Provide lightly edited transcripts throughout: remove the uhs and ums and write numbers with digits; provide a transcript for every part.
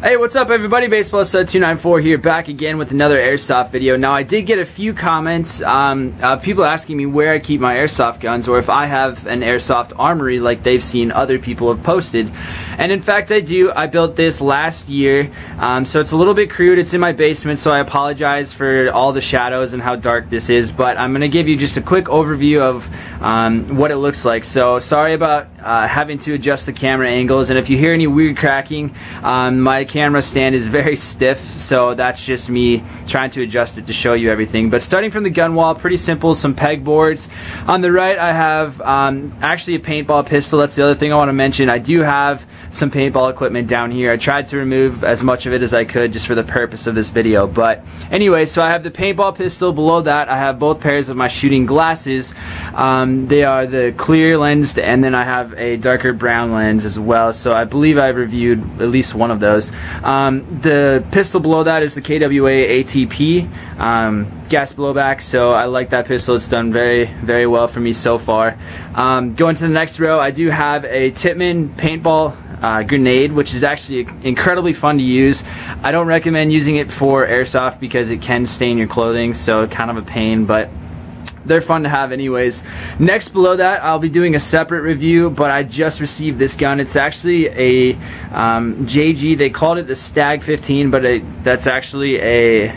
Hey, what's up everybody? Baseball Stud 294 here, back again with another airsoft video. Now I did get a few comments of people asking me where I keep my airsoft guns, or if I have an airsoft armory like they've seen other people have posted. And in fact I do. I built this last year, so it's a little bit crude. It's in my basement, so I apologize for all the shadows and how dark this is, but I'm going to give you just a quick overview of what it looks like. So sorry about having to adjust the camera angles, and if you hear any weird cracking, my camera stand is very stiff, so that's just me trying to adjust it to show you everything. But starting from the gun wall, pretty simple, some pegboards. On the right I have actually a paintball pistol. That's the other thing I want to mention. I do have some paintball equipment down here. I tried to remove as much of it as I could just for the purpose of this video. But anyway, so I have the paintball pistol. Below that I have both pairs of my shooting glasses. They are the clear lensed, and then I have a darker brown lens as well. So I believe I reviewed at least one of those. The pistol below that is the KWA ATP gas blowback, so I like that pistol. It's done very, very well for me so far. Going to the next row, I do have a Tippmann paintball grenade, which is actually incredibly fun to use. I don't recommend using it for airsoft because it can stain your clothing, so kind of a pain, but they're fun to have anyways. Next below that I'll be doing a separate review, but I just received this gun. It's actually a JG. They called it the Stag 15, but that's actually a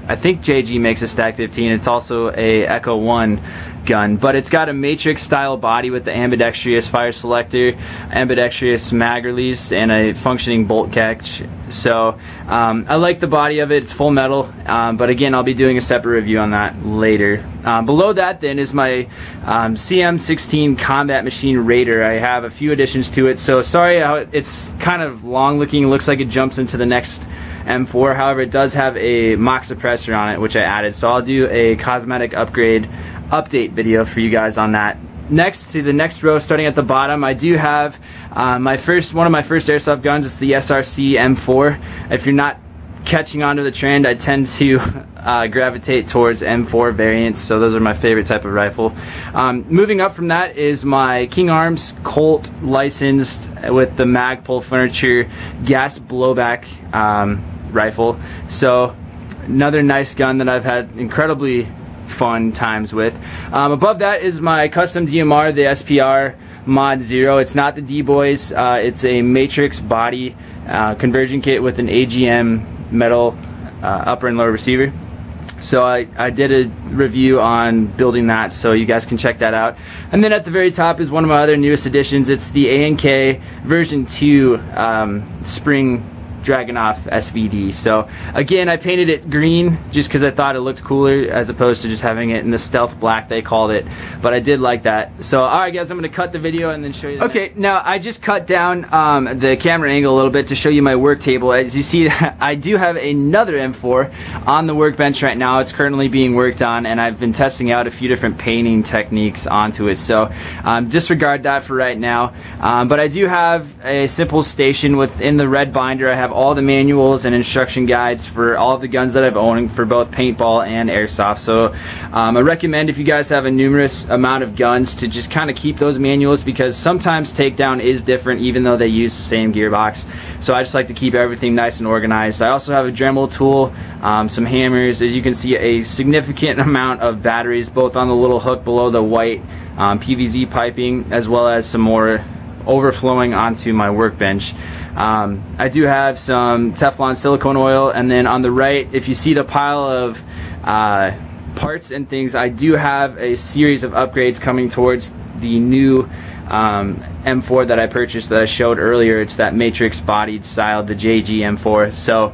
I think JG makes a Stag 15. It's also a Echo 1 gun, but it's got a matrix style body with the ambidextrous fire selector, ambidextrous mag release, and a functioning bolt catch. So I like the body of it. It's full metal, but again, I'll be doing a separate review on that later. Below that then is my CM16 Combat Machine Raider. I have a few additions to it, so sorry how it's kind of long looking. It looks like it jumps into the next M4. However, it does have a mock suppressor on it, which I added, so I'll do a cosmetic update video for you guys on that. Next to the next row, starting at the bottom, I do have one of my first airsoft guns. It's the SRC M4. If you're not catching on to the trend, I tend to gravitate towards M4 variants, so those are my favorite type of rifle. Moving up from that is my King Arms Colt licensed with the Magpul Furniture gas blowback rifle. So another nice gun that I've had incredibly fun times with. Above that is my custom DMR, the SPR Mod 0. It's not the D-Boys. It's a matrix body conversion kit with an AGM metal upper and lower receiver. So I did a review on building that, so you guys can check that out. And then at the very top is one of my other newest additions. It's the ANK version 2 Spring Dragunov SVD. So again, I painted it green just because I thought it looked cooler as opposed to just having it in the stealth black they called it, but I did like that. So alright guys, I'm going to cut the video and then show you okay, now I just cut down the camera angle a little bit to show you my work table. As you see, I do have another M4 on the workbench right now. It's currently being worked on, and I've been testing out a few different painting techniques onto it, so disregard that for right now. But I do have a simple station within the red binder. I have all the manuals and instruction guides for all of the guns that I've owned for both paintball and airsoft. So I recommend, if you guys have a numerous amount of guns, to just kind of keep those manuals, because sometimes takedown is different even though they use the same gearbox. So I just like to keep everything nice and organized. I also have a Dremel tool, some hammers, as you can see, a significant amount of batteries both on the little hook below the white PVZ piping, as well as some more overflowing onto my workbench. I do have some Teflon silicone oil, and then on the right, if you see the pile of parts and things, I do have a series of upgrades coming towards the new M4 that I purchased that I showed earlier. It's that matrix bodied style, the JG M4. So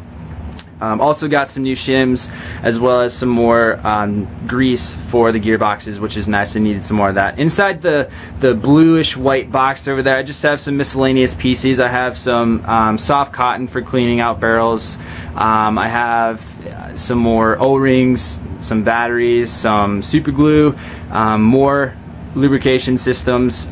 also got some new shims, as well as some more grease for the gearboxes, which is nice. I needed some more of that. Inside the bluish white box over there, I just have some miscellaneous pieces. I have some soft cotton for cleaning out barrels. I have some more O-rings, some batteries, some super glue, more lubrication systems,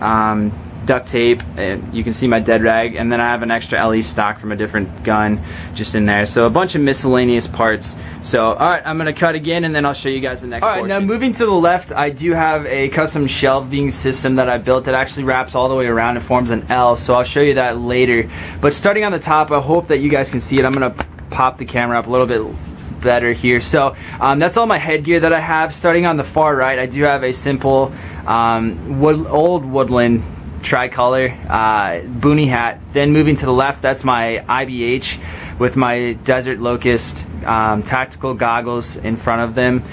duct tape, and you can see my dead rag, and then I have an extra LE stock from a different gun just in there. So a bunch of miscellaneous parts. So alright, I'm going to cut again and then I'll show you guys the next portion. Alright, now moving to the left, I do have a custom shelving system that I built that actually wraps all the way around and forms an L, so I'll show you that later. But starting on the top, I hope that you guys can see it. I'm going to pop the camera up a little bit better here. So that's all my headgear that I have. Starting on the far right, I do have a simple old Woodland tricolor boonie hat. Then moving to the left, that's my IBH with my Desert Locust tactical goggles in front of them.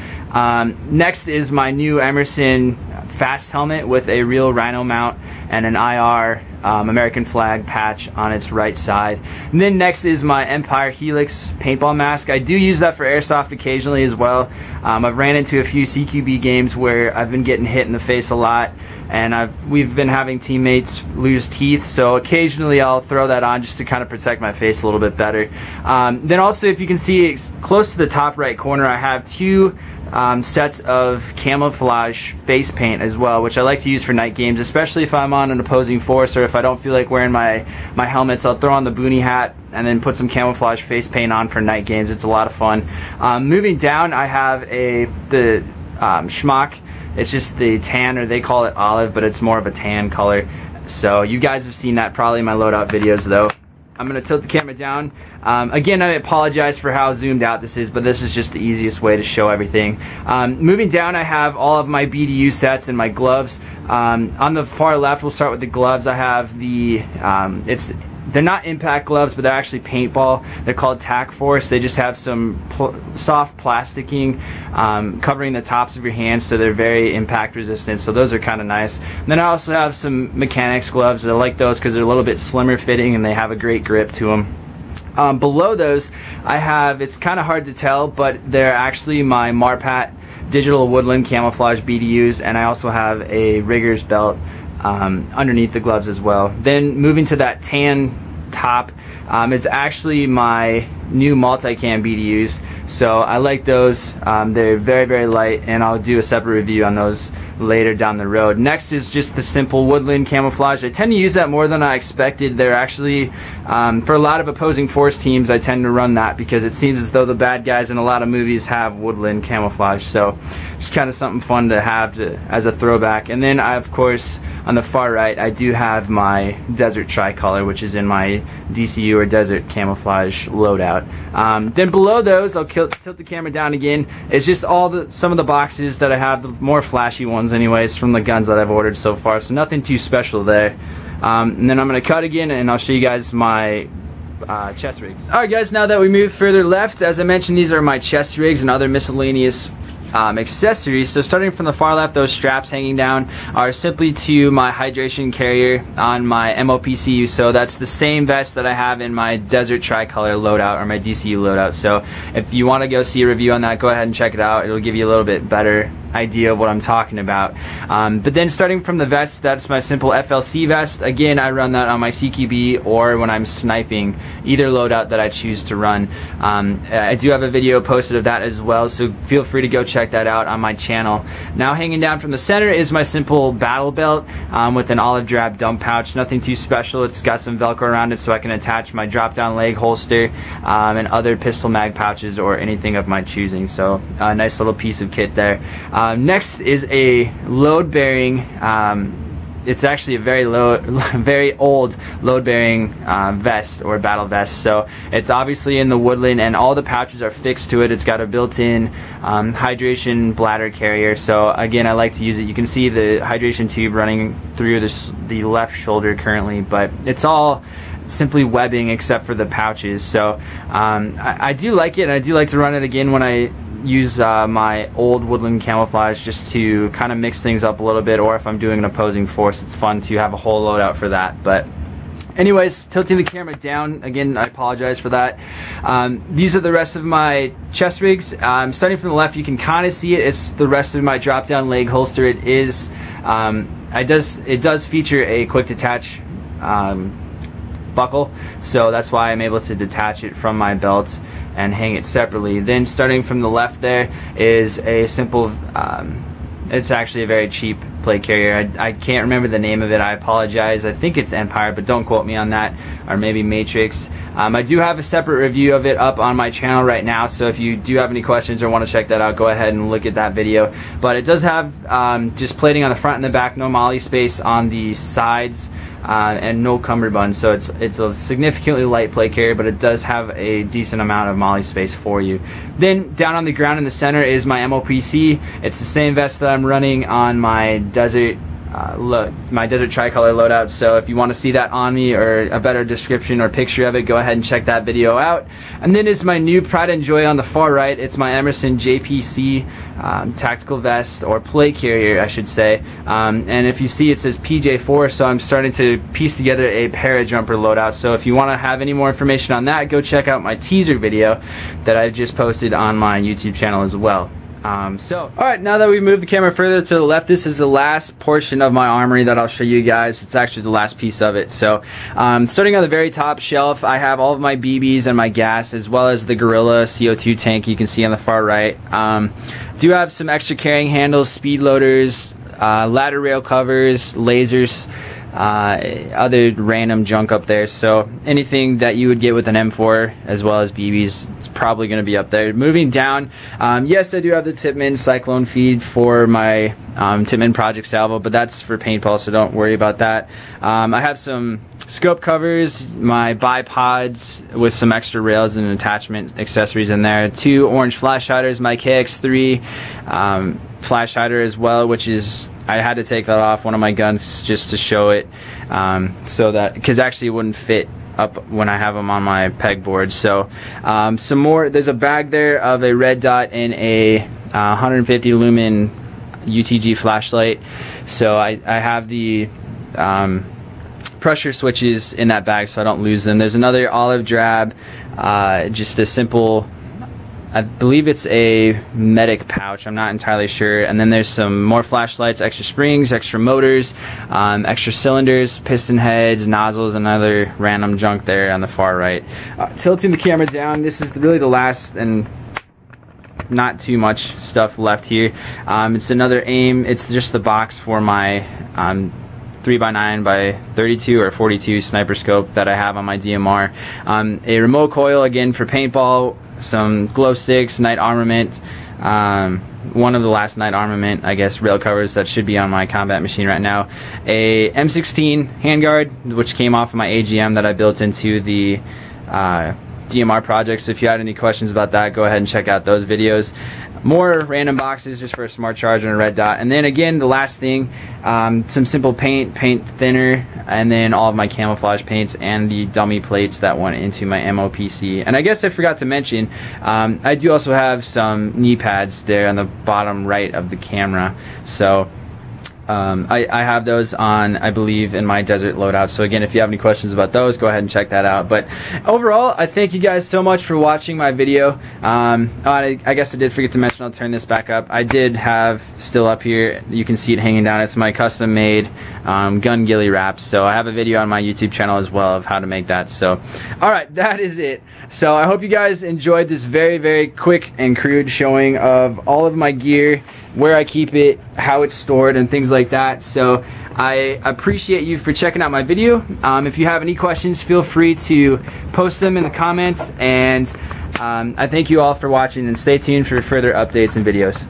Next is my new Emerson fast helmet with a real rhino mount and an IR American flag patch on its right side. And then next is my Empire Helix paintball mask. I do use that for airsoft occasionally as well. I've ran into a few CQB games where I've been getting hit in the face a lot, and we've been having teammates lose teeth, so occasionally I'll throw that on just to kind of protect my face a little bit better. Then also, if you can see close to the top right corner, I have two sets of camouflage face paint as well, which I like to use for night games, especially if I'm on an opposing force or if I don't feel like wearing my helmets. I'll throw on the boonie hat and then put some camouflage face paint on for night games. It's a lot of fun. Moving down, I have the schmuck. It's just the tan, or they call it olive, but it's more of a tan color. So you guys have seen that probably in my loadout videos though. I'm going to tilt the camera down. Again, I apologize for how zoomed out this is, but this is just the easiest way to show everything. Moving down, I have all of my BDU sets and my gloves. On the far left, we'll start with the gloves. I have the, they're not impact gloves, but they're actually paintball. They're called Tac Force. They just have some soft plasticking covering the tops of your hands, so they're very impact resistant. So those are kind of nice. And then I also have some mechanics gloves. I like those because they're a little bit slimmer fitting and they have a great grip to them. Below those, I have, it's kind of hard to tell, but they're actually my Marpat digital Woodland Camouflage BDUs, and I also have a rigger's belt underneath the gloves as well. Then moving to that tan top is actually my new multicam BDUs, so I like those. They're very, very light, and I'll do a separate review on those later down the road. Next is just the simple Woodland Camouflage. I tend to use that more than I expected. They're actually, for a lot of opposing force teams, I tend to run that because it seems as though the bad guys in a lot of movies have Woodland Camouflage, so just kind of something fun to have as a throwback. And then of course, on the far right, I do have my Desert Tricolor, which is in my DCU or Desert Camouflage loadout. Then below those, I'll tilt the camera down again. It's just some of the boxes that I have, the more flashy ones anyways, from the guns that I've ordered so far, so nothing too special there. And then I'm going to cut again and I'll show you guys my chest rigs. Alright guys, now that we move further left, as I mentioned, these are my chest rigs and other miscellaneous accessories. So starting from the far left, those straps hanging down are simply to my hydration carrier on my MOPCU. So that's the same vest that I have in my Desert Tricolor loadout, or my DCU loadout. So if you want to go see a review on that, go ahead and check it out. It'll give you a little bit better idea of what I'm talking about. But then starting from the vest, that's my simple FLC vest. Again, I run that on my CQB or when I'm sniping, either loadout that I choose to run. I do have a video posted of that as well, so feel free to go check that out on my channel. Now hanging down from the center is my simple battle belt with an olive drab dump pouch. Nothing too special. It's got some Velcro around it so I can attach my drop down leg holster and other pistol mag pouches or anything of my choosing. So a nice little piece of kit there. Next is a load-bearing, it's actually a very old load-bearing vest or battle vest. So it's obviously in the Woodland and all the pouches are fixed to it. It's got a built-in hydration bladder carrier. So again, I like to use it. You can see the hydration tube running through the left shoulder currently, but it's all simply webbing except for the pouches. So I do like it, and I do like to run it again when I use my old Woodland Camouflage, just to kind of mix things up a little bit, or if I'm doing an opposing force, it's fun to have a whole loadout for that. But anyways, tilting the camera down again, I apologize for that. These are the rest of my chest rigs. Starting from the left, you can kind of see it. It's the rest of my drop down leg holster. It is it does feature a quick detach buckle, so that's why I'm able to detach it from my belt and hang it separately. Then starting from the left, there is a simple it's actually a very cheap plate carrier. I can't remember the name of it. I apologize. I think it's Empire, but don't quote me on that. Or maybe Matrix. I do have a separate review of it up on my channel right now, so if you do have any questions or want to check that out, go ahead and look at that video. But it does have just plating on the front and the back, no molly space on the sides, and no cummerbund, so it's a significantly light plate carrier, but it does have a decent amount of molly space for you. Then down on the ground in the center is my MOPC. It's the same vest that I'm running on my desert tricolor loadout, so if you want to see that on me or a better description or picture of it, go ahead and check that video out. And then is my new pride and joy on the far right. It's my Emerson JPC tactical vest, or plate carrier I should say, and if you see, it says PJ4, so I'm starting to piece together a parajumper loadout. So if you want to have any more information on that, go check out my teaser video that I just posted on my YouTube channel as well. Alright, now that we've moved the camera further to the left, this is the last portion of my armory that I'll show you guys. It's actually the last piece of it. So, starting on the very top shelf, I have all of my BBs and my gas, as well as the Gorilla CO2 tank you can see on the far right. Do have some extra carrying handles, speed loaders, ladder rail covers, lasers, other random junk up there. So anything that you would get with an M4 as well as BBs, it's probably going to be up there. Moving down, yes, I do have the Tippmann Cyclone feed for my Tippmann Project Salvo, but that's for paintball, so don't worry about that. I have some scope covers, my bipods with some extra rails and attachment accessories in there, 2 orange flash hiders, my KX3 flash hider as well, which is, I had to take that off one of my guns just to show it, so that, because actually it wouldn't fit up when I have them on my pegboard. So some more, there's a bag there of a red dot and a 150 lumen UTG flashlight. So I have the pressure switches in that bag so I don't lose them. There's another olive drab, just a simple, I believe it's a medic pouch, I'm not entirely sure. And then there's some more flashlights, extra springs, extra motors, extra cylinders, piston heads, nozzles, and other random junk there on the far right. Tilting the camera down, this is really the last and not too much stuff left here. It's another AIM, it's just the box for my 3x9x32 or 42 sniper scope that I have on my DMR. A remote coil again for paintball, some glow sticks, night armament, one of the last night armament, I guess, rail covers that should be on my combat machine right now. A M16 handguard, which came off of my AGM that I built into the DMR project. So if you had any questions about that, go ahead and check out those videos. More random boxes just for a smart charger and a red dot. And then again, the last thing, some simple paint thinner, and then all of my camouflage paints and the dummy plates that went into my MOPC. And I guess I forgot to mention, I do also have some knee pads there on the bottom right of the camera. So I have those on, I believe, in my desert loadout. So again, if you have any questions about those, go ahead and check that out. But overall, I thank you guys so much for watching my video. I guess I did forget to mention, I'll turn this back up. I did have still up here, you can see it hanging down, it's my custom made gun ghillie wraps. So I have a video on my YouTube channel as well of how to make that. So alright, that is it. So I hope you guys enjoyed this very, very quick and crude showing of all of my gear, where I keep it, how it's stored, and things like that. So I appreciate you for checking out my video. If you have any questions, feel free to post them in the comments, and I thank you all for watching, and stay tuned for further updates and videos.